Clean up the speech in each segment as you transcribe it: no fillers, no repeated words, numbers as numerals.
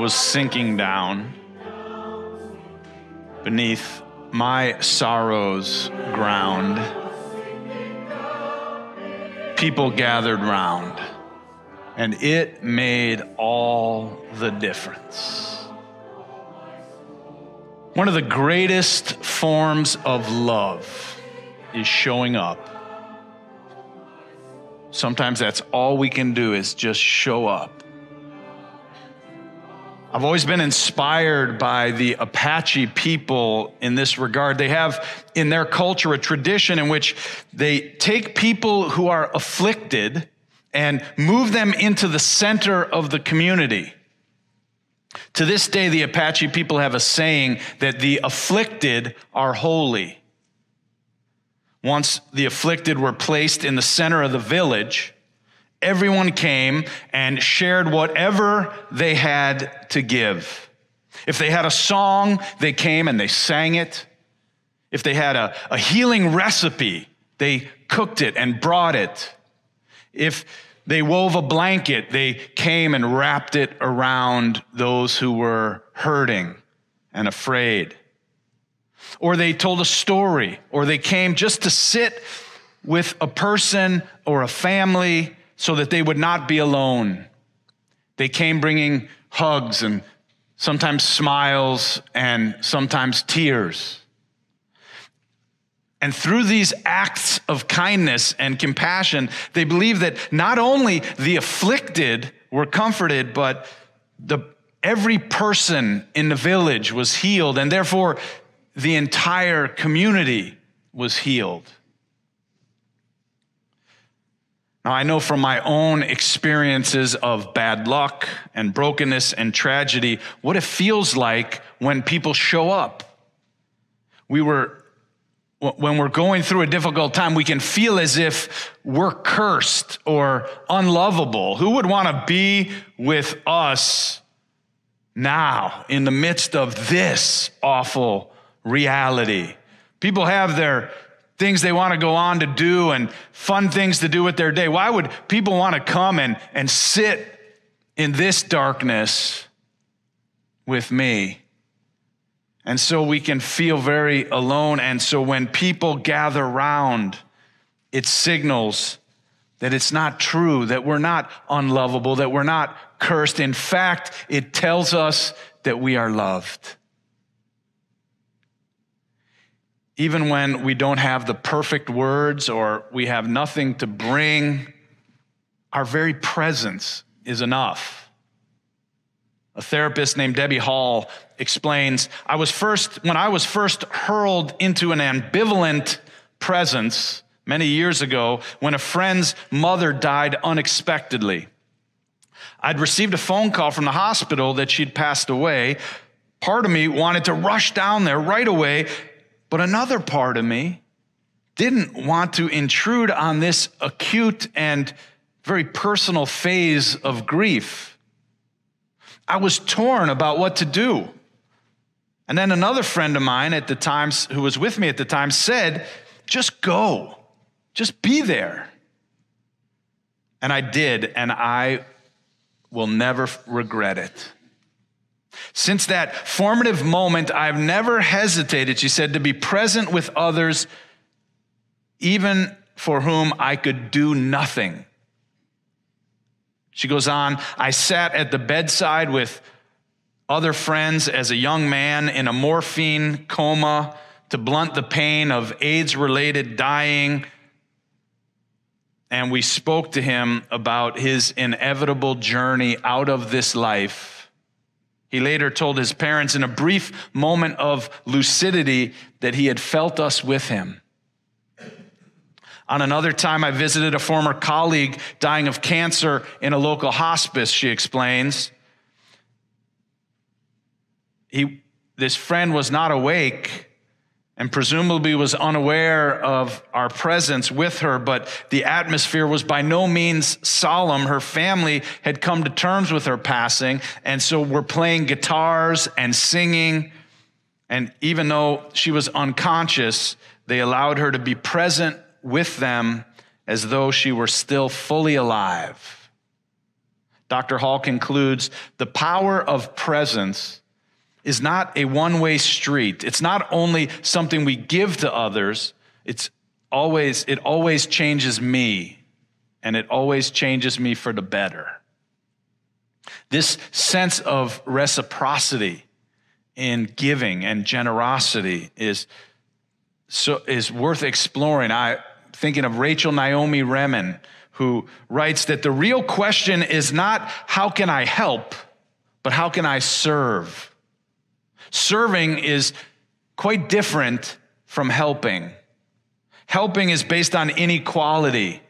was sinking down beneath my sorrow's ground, people gathered round, and it made all the difference. One of the greatest forms of love is showing up. Sometimes that's all we can do is just show up. I've always been inspired by the Apache people in this regard. They have in their culture a tradition in which they take people who are afflicted and move them into the center of the community. To this day, the Apache people have a saying that the afflicted are holy. Once the afflicted were placed in the center of the village, everyone came and shared whatever they had to give. If they had a song, they came and they sang it. If they had a healing recipe, they cooked it and brought it. If they wove a blanket, they came and wrapped it around those who were hurting and afraid. Or they told a story, or they came just to sit with a person or a family so that they would not be alone. They came bringing hugs and sometimes smiles and sometimes tears. And through these acts of kindness and compassion, they believe that not only the afflicted were comforted, but every person in the village was healed, and therefore the entire community was healed. Now, I know from my own experiences of bad luck and brokenness and tragedy what it feels like when people show up. When we're going through a difficult time, we can feel as if we're cursed or unlovable. Who would want to be with us now in the midst of this awful reality? People have their things they want to go on to do and fun things to do with their day. Why would people want to come and sit in this darkness with me? And so we can feel very alone. And so when people gather round, it signals that it's not true, that we're not unlovable, that we're not cursed. In fact, it tells us that we are loved. Even when we don't have the perfect words or we have nothing to bring, our very presence is enough. A therapist named Debbie Hall explains, when I was first hurled into an ambivalent presence many years ago when a friend's mother died unexpectedly. I'd received a phone call from the hospital that she'd passed away. Part of me wanted to rush down there right away, but another part of me didn't want to intrude on this acute and very personal phase of grief. I was torn about what to do. And then another friend of mine at the time, who was with me at the time, said, just go, just be there. And I did, and I will never regret it. Since that formative moment, I've never hesitated, she said, to be present with others, even for whom I could do nothing. She goes on, I sat at the bedside with other friends as a young man in a morphine coma to blunt the pain of AIDS-related dying, and we spoke to him about his inevitable journey out of this life. He later told his parents in a brief moment of lucidity that he had felt us with him. On another time, I visited a former colleague dying of cancer in a local hospice, she explains. This friend was not awake and presumably was unaware of our presence with her, but the atmosphere was by no means solemn. Her family had come to terms with her passing, and so we're playing guitars and singing. And even though she was unconscious, they allowed her to be present with them as though she were still fully alive. Dr. Hall concludes, the power of presence is not a one-way street. It's not only something we give to others, it always changes me, and it always changes me for the better. This sense of reciprocity in giving and generosity is worth exploring. I'm thinking of Rachel Naomi Remen, who writes that the real question is not how can I help, but how can I serve? Serving is quite different from helping. Helping is based on inequality.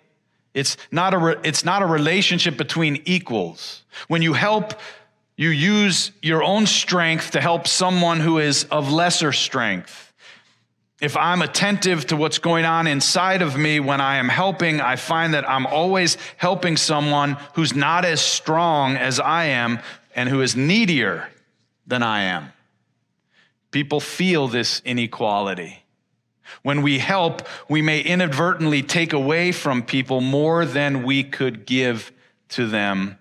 It's not a relationship between equals. When you help, you use your own strength to help someone who is of lesser strength. If I'm attentive to what's going on inside of me when I am helping, I find that I'm always helping someone who's not as strong as I am and who is needier than I am. People feel this inequality. When we help, we may inadvertently take away from people more than we could give to them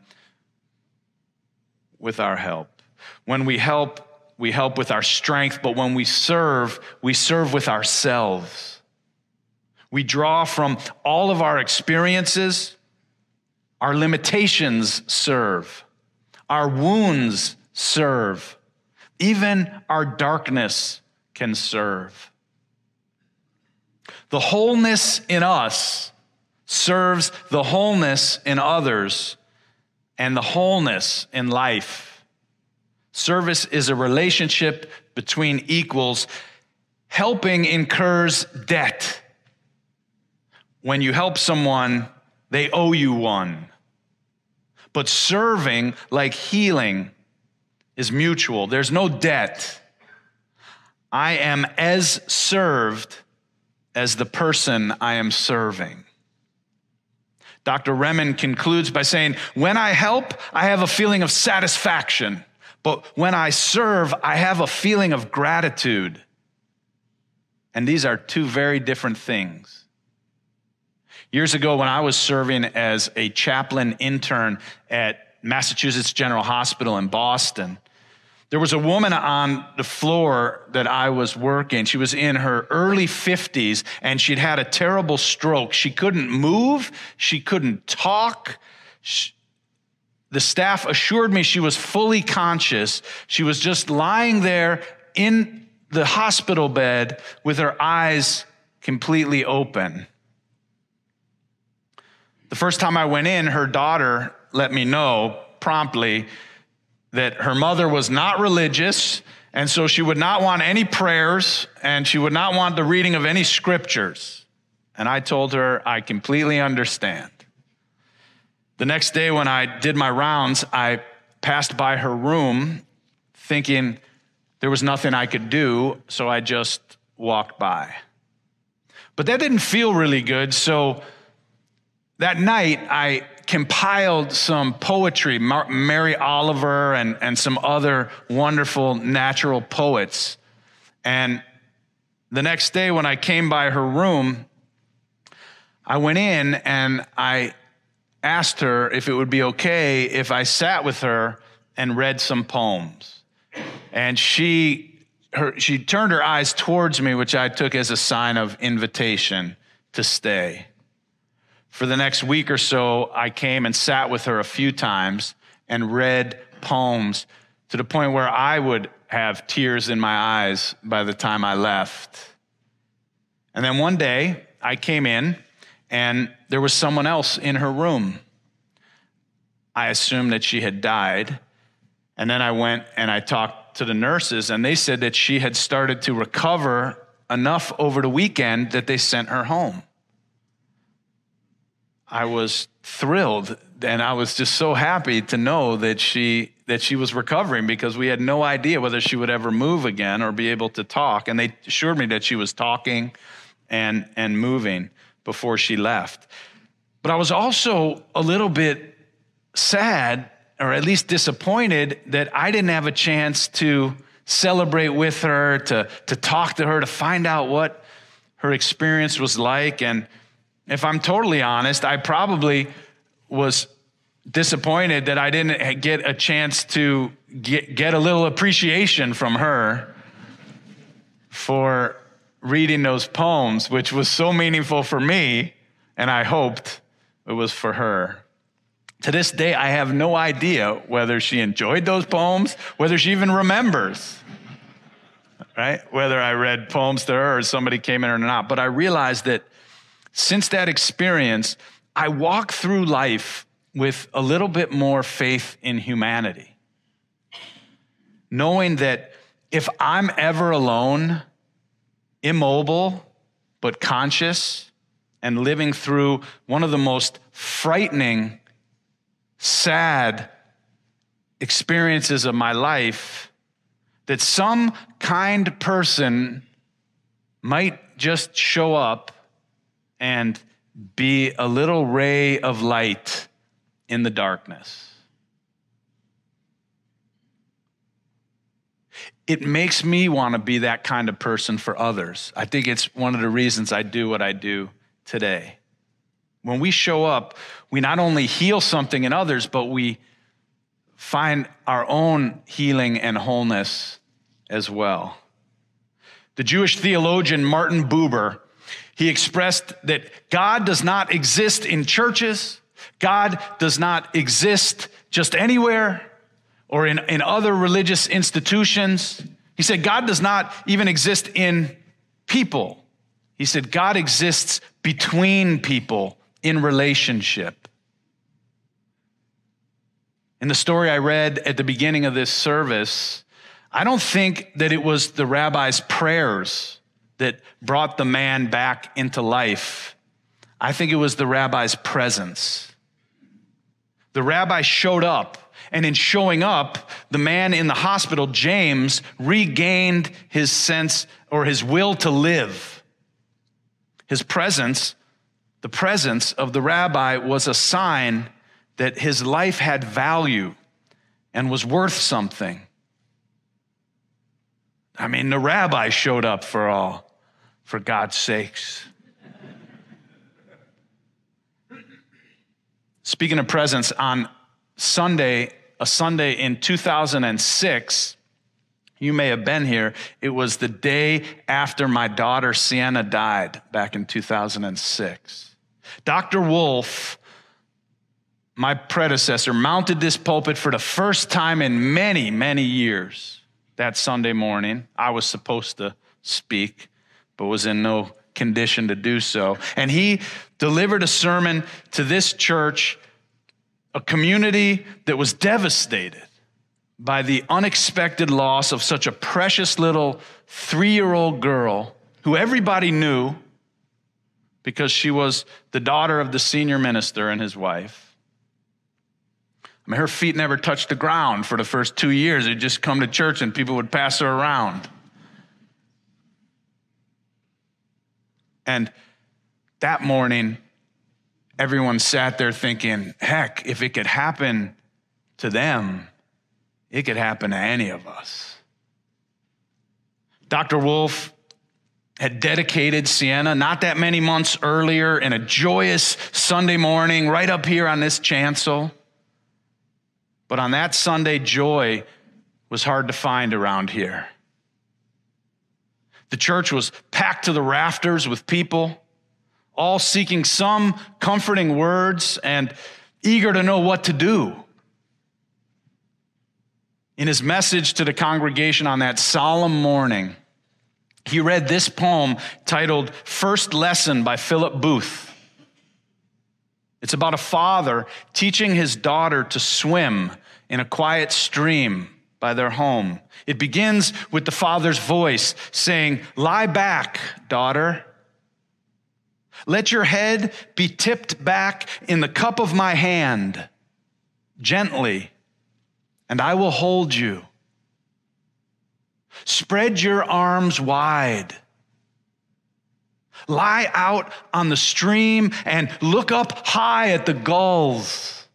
with our help. When we help with our strength, but when we serve with ourselves. We draw from all of our experiences. Our limitations serve. Our wounds serve. Even our darkness can serve. The wholeness in us serves the wholeness in others and the wholeness in life. Service is a relationship between equals. Helping incurs debt. When you help someone, they owe you one. But serving, like healing, is mutual. There's no debt. I am as served as the person I am serving. Dr. Remen concludes by saying, when I help, I have a feeling of satisfaction. But when I serve, I have a feeling of gratitude. And these are two very different things. Years ago, when I was serving as a chaplain intern at Massachusetts General Hospital in Boston, there was a woman on the floor that I was working. She was in her early 50s, and she'd had a terrible stroke. She couldn't move. She couldn't talk. The staff assured me she was fully conscious. She was just lying there in the hospital bed with her eyes completely open. The first time I went in, her daughter let me know promptly that her mother was not religious, and so she would not want any prayers, and she would not want the reading of any scriptures. And I told her, I completely understand. The next day when I did my rounds, I passed by her room thinking there was nothing I could do, so I just walked by. But that didn't feel really good, so that night I compiled some poetry, Mary Oliver and some other wonderful natural poets. And the next day when I came by her room, I went in and I asked her if it would be okay if I sat with her and read some poems. And she turned her eyes towards me, which I took as a sign of invitation to stay. For the next week or so, I came and sat with her a few times and read poems to the point where I would have tears in my eyes by the time I left. And then one day, I came in, and there was someone else in her room. I assumed that she had died. And then I went and I talked to the nurses, and they said that she had started to recover enough over the weekend that they sent her home. I was thrilled, and I was just so happy to know that she was recovering, because we had no idea whether she would ever move again or be able to talk. And they assured me that she was talking and moving before she left. But I was also a little bit sad, or at least disappointed, that I didn't have a chance to celebrate with her, to talk to her, to find out what her experience was like. And if I'm totally honest, I probably was disappointed that I didn't get a chance to get a little appreciation from her for reading those poems, which was so meaningful for me, and I hoped it was for her. To this day, I have no idea whether she enjoyed those poems, whether she even remembers, right? Whether I read poems to her or somebody came in or not. But I realized that since that experience, I walk through life with a little bit more faith in humanity, knowing that if I'm ever alone, immobile, but conscious, and living through one of the most frightening, sad experiences of my life, that some kind person might just show up and be a little ray of light in the darkness. It makes me want to be that kind of person for others. I think it's one of the reasons I do what I do today. When we show up, we not only heal something in others, but we find our own healing and wholeness as well. The Jewish theologian Martin Buber, he expressed that God does not exist in churches. God does not exist just anywhere or in other religious institutions. He said God does not even exist in people. He said God exists between people in relationship. In the story I read at the beginning of this service, I don't think that it was the rabbi's prayers that brought the man back into life. I think it was the rabbi's presence. The rabbi showed up, and in showing up, the man in the hospital, James, regained his sense or his will to live. His presence, the presence of the rabbi, was a sign that his life had value and was worth something. I mean, the rabbi showed up for God's sakes. Speaking of presence, on Sunday, a Sunday in 2006, you may have been here, it was the day after my daughter Sienna died back in 2006. Dr. Wolf, my predecessor, mounted this pulpit for the first time in many, many years. That Sunday morning, I was supposed to speak, but was in no condition to do so. And he delivered a sermon to this church, a community that was devastated by the unexpected loss of such a precious little 3-year-old girl who everybody knew because she was the daughter of the senior minister and his wife. I mean, her feet never touched the ground for the first 2 years. They'd just come to church and people would pass her around. And that morning, everyone sat there thinking, heck, if it could happen to them, it could happen to any of us. Dr. Wolf had dedicated Sienna not that many months earlier in a joyous Sunday morning right up here on this chancel. But on that Sunday, joy was hard to find around here. The church was packed to the rafters with people, all seeking some comforting words and eager to know what to do. In his message to the congregation on that solemn morning, he read this poem titled First Lesson by Philip Booth. It's about a father teaching his daughter to swim in a quiet stream by their home. It begins with the father's voice saying, "Lie back, daughter. Let your head be tipped back in the cup of my hand, gently, and I will hold you. Spread your arms wide. Lie out on the stream and look up high at the gulls.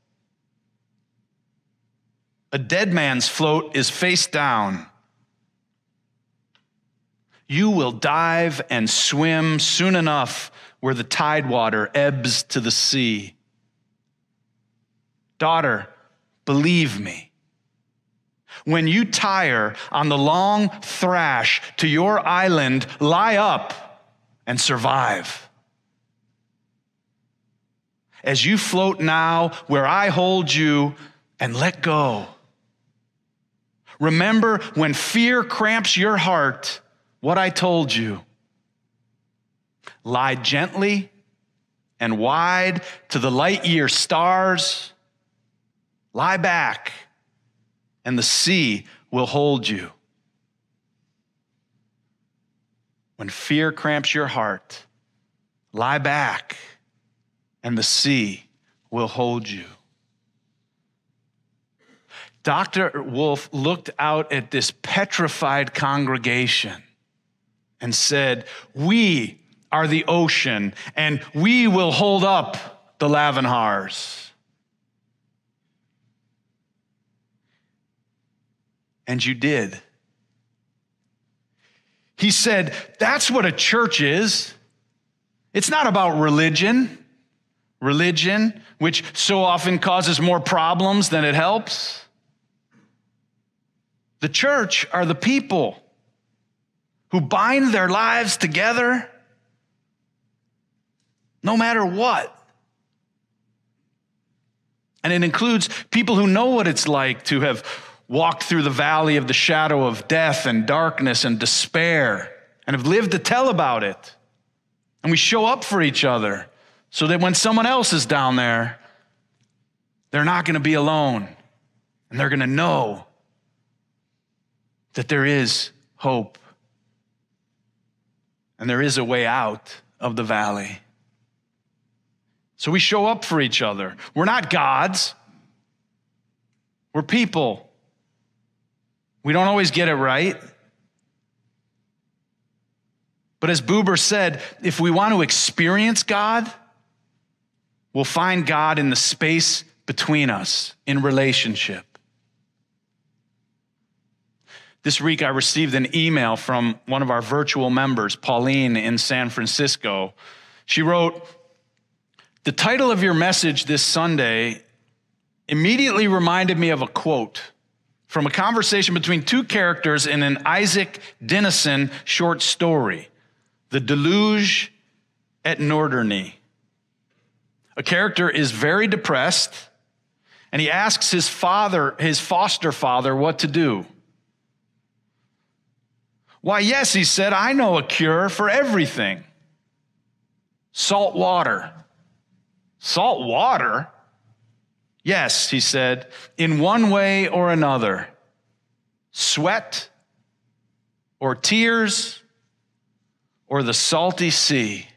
A dead man's float is face down. You will dive and swim soon enough where the tide water ebbs to the sea. daughter, believe me. When you tire on the long thrash to your island, lie up and survive. As you float now where I hold you, and let go. Remember when fear cramps your heart, what I told you. Lie gently and wide to the light year stars. Lie back, and the sea will hold you. When fear cramps your heart, lie back, and the sea will hold you. Dr. Wolf looked out at this petrified congregation and said, we are the ocean, and we will hold up the Lavanhars. And you did. He said, that's what a church is. It's not about religion, which so often causes more problems than it helps. The church are the people who bind their lives together no matter what. And it includes people who know what it's like to have walked through the valley of the shadow of death and darkness and despair and have lived to tell about it. And we show up for each other so that when someone else is down there, they're not going to be alone, and they're going to know that there is hope and there is a way out of the valley. So we show up for each other. We're not gods. We're people. We don't always get it right. But as Buber said, if we want to experience God, we'll find God in the space between us, in relationship. This week, I received an email from one of our virtual members, Pauline, in San Francisco. She wrote, the title of your message this Sunday immediately reminded me of a quote from a conversation between two characters in an Isaac Dinesen short story, The Deluge at Norderney. A character is very depressed, and he asks his foster father, what to do. Why, yes, he said, I know a cure for everything. Salt water. Salt water? Yes, he said, in one way or another. Sweat or tears or the salty sea.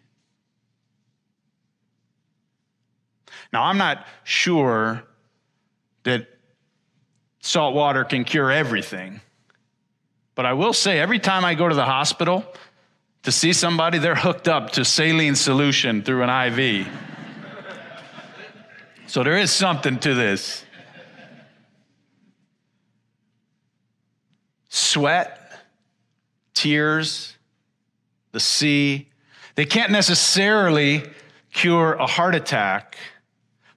Now, I'm not sure that salt water can cure everything. But I will say, every time I go to the hospital to see somebody, they're hooked up to saline solution through an IV. So there is something to this. Sweat, tears, the sea, they can't necessarily cure a heart attack,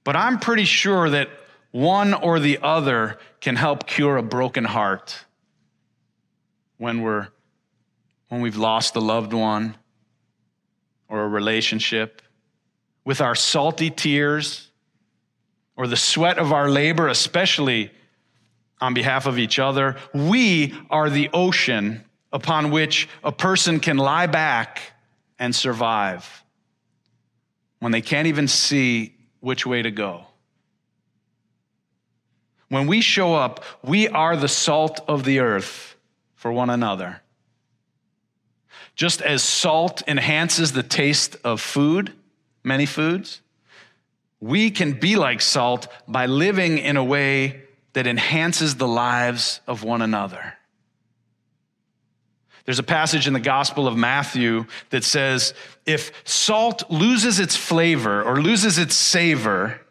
but I'm pretty sure that one or the other can help cure a broken heart. When we've lost a loved one or a relationship, with our salty tears or the sweat of our labor, especially on behalf of each other, we are the ocean upon which a person can lie back and survive when they can't even see which way to go. When we show up, we are the salt of the earth for one another. Just as salt enhances the taste of food, many foods, we can be like salt by living in a way that enhances the lives of one another. There's a passage in the Gospel of Matthew that says, if salt loses its flavor or loses its savor,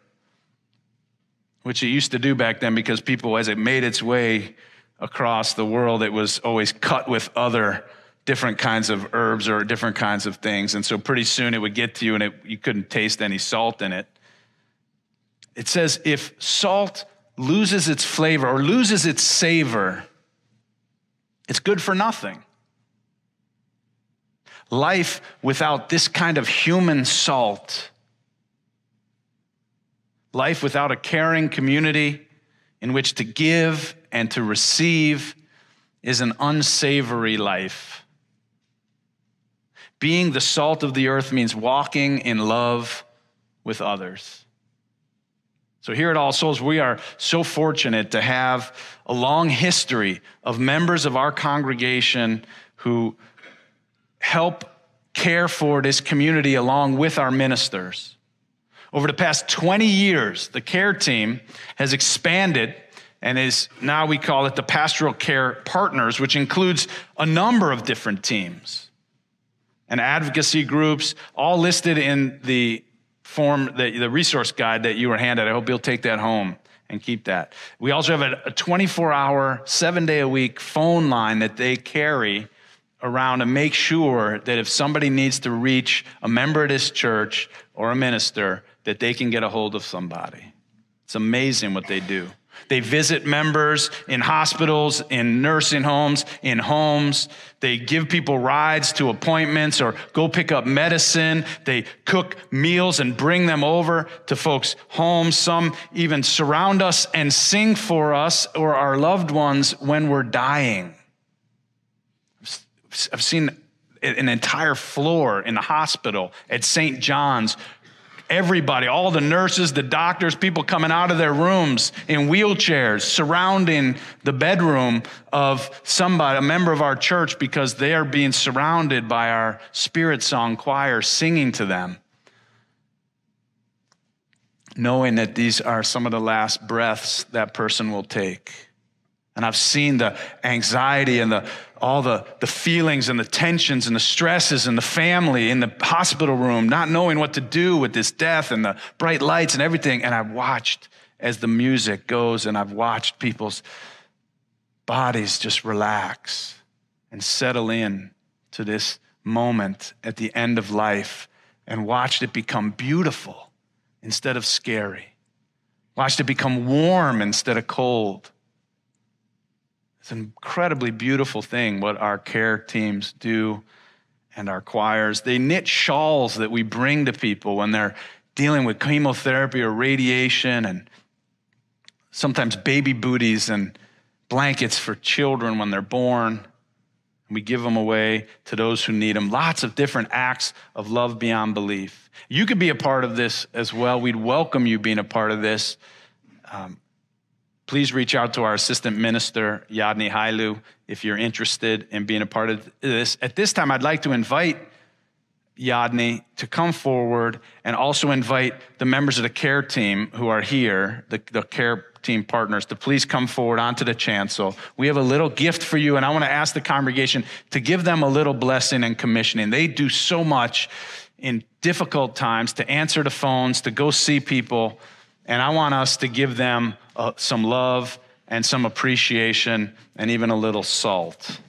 which it used to do back then because people, as it made its way across the world, it was always cut with other different kinds of herbs or different kinds of things. And so pretty soon it would get to you and you couldn't taste any salt in it. It says if salt loses its flavor or loses its savor, it's good for nothing. Life without this kind of human salt, life without a caring community in which to give and to receive, is an unsavory life. Being the salt of the earth means walking in love with others. So here at All Souls, we are so fortunate to have a long history of members of our congregation who help care for this community along with our ministers. Over the past 20 years, the care team has expanded and is now, we call it the Pastoral Care Partners, which includes a number of different teams and advocacy groups, all listed in the form, the resource guide that you were handed. I hope you'll take that home and keep that. We also have a 24-hour, 7-day-a-week phone line that they carry around to make sure that if somebody needs to reach a member of this church or a minister, that they can get a hold of somebody. It's amazing what they do. They visit members in hospitals, in nursing homes, in homes. They give people rides to appointments or go pick up medicine. They cook meals and bring them over to folks' homes. Some even surround us and sing for us or our loved ones when we're dying. I've seen an entire floor in the hospital at St. John's. Everybody, all the nurses, the doctors, people coming out of their rooms in wheelchairs, surrounding the bedroom of somebody, a member of our church, because they are being surrounded by our Spirit Song choir singing to them, knowing that these are some of the last breaths that person will take. And I've seen the anxiety and all the feelings and the tensions and the stresses and the family in the hospital room, not knowing what to do with this death and the bright lights and everything. And I've watched as the music goes, and I've watched people's bodies just relax and settle in to this moment at the end of life, and watched it become beautiful instead of scary. Watched it become warm instead of cold. It's an incredibly beautiful thing what our care teams do and our choirs. They knit shawls that we bring to people when they're dealing with chemotherapy or radiation, and sometimes baby booties and blankets for children when they're born. And we give them away to those who need them. Lots of different acts of love beyond belief. You could be a part of this as well. We'd welcome you being a part of this. Please reach out to our assistant minister, Yadni Hailu, if you're interested in being a part of this. At this time, I'd like to invite Yadni to come forward and also invite the members of the care team who are here, the care team partners, to please come forward onto the chancel. We have a little gift for you, and I want to ask the congregation to give them a little blessing and commissioning. They do so much in difficult times to answer the phones, to go see people, and I want us to give them some love and some appreciation and even a little salt.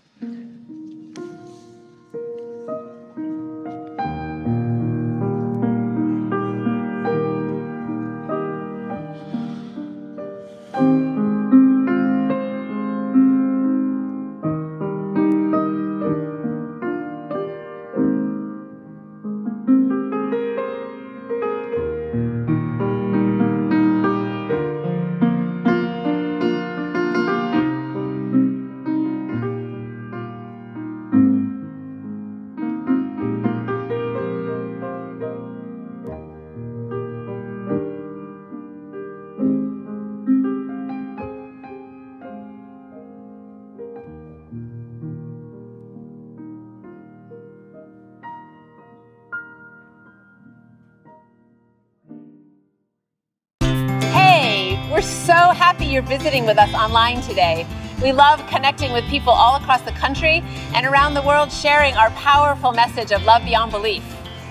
We're so happy you're visiting with us online today. We love connecting with people all across the country and around the world, sharing our powerful message of love beyond belief.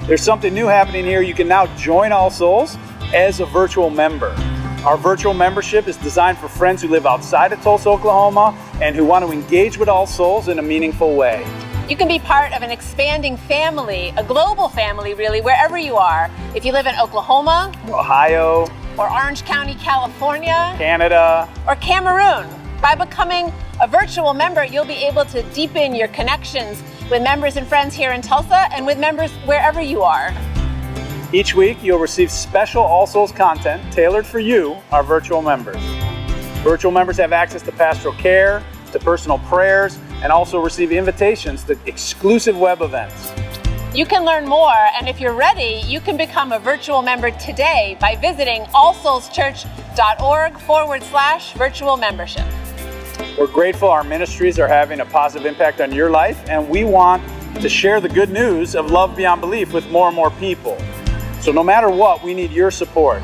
There's something new happening here. You can now join All Souls as a virtual member. Our virtual membership is designed for friends who live outside of Tulsa, Oklahoma, and who want to engage with All Souls in a meaningful way. You can be part of an expanding family, a global family really, wherever you are. If you live in Oklahoma, Ohio, or Orange County, California, Canada, or Cameroon. By becoming a virtual member, you'll be able to deepen your connections with members and friends here in Tulsa and with members wherever you are. Each week, you'll receive special All Souls content tailored for you, our virtual members. Virtual members have access to pastoral care, to personal prayers, and also receive invitations to exclusive web events. You can learn more, and if you're ready, you can become a virtual member today by visiting allsoulschurch.org/virtual membership. We're grateful our ministries are having a positive impact on your life, and we want to share the good news of love beyond belief with more and more people. So no matter what, we need your support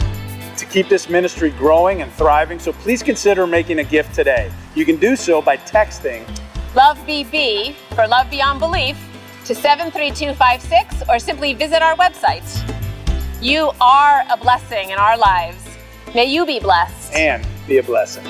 to keep this ministry growing and thriving, so please consider making a gift today. You can do so by texting LOVEBB for Love Beyond Belief to 73256, or simply visit our website. You are a blessing in our lives. May you be blessed and be a blessing.